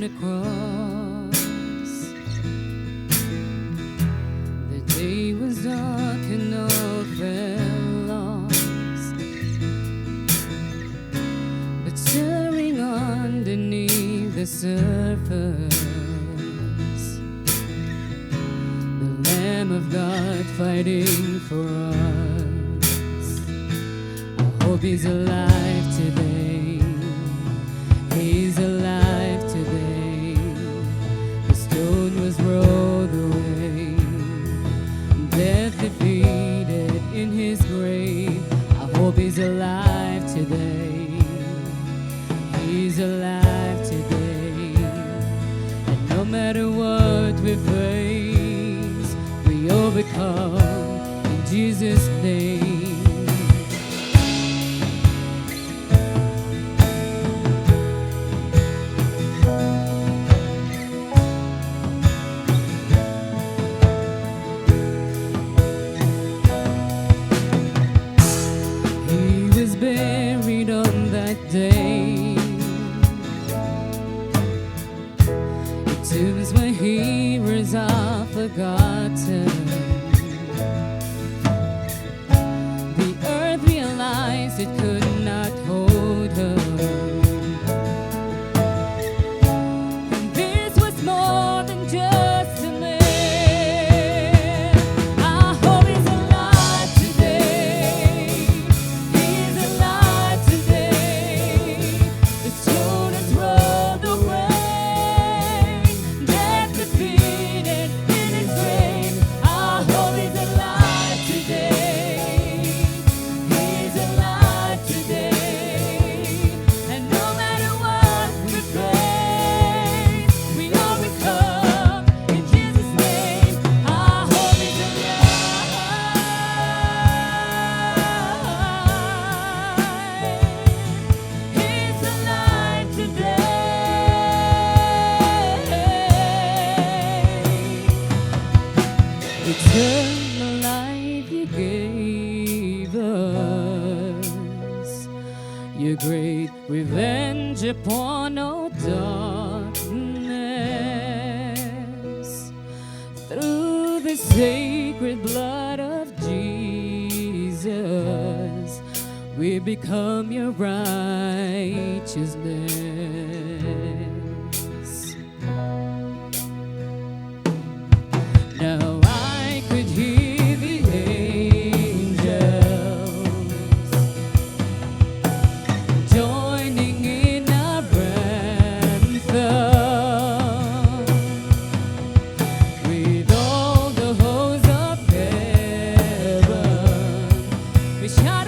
the cross. The day was dark and all felt lost, but stirring underneath the surface, the Lamb of God fighting for us. I hope He's alive today. He's alive today. The stone was rolled away, death defeated in His grave. I hope He's alive today. He's alive today. And no matter what we face, we overcome in Jesus' name. Buried on that day, the tombs where heroes are forgotten. The earth realized it could not hold her, and this was more than just a man. I hope He's alive today. He's alive today. The stone has rolled away, death defeated in His grave. I hope He's alive today. He's alive today. And no matter what we face, we overcome in Jesus' name. I hope He's alive. He's alive today. Eternal life You gave us, Your great revenge upon all darkness. Through the sacred blood of Jesus, we become Your righteousness. Now I could hear the angels joining in our anthem, with all the hosts of heaven. We shout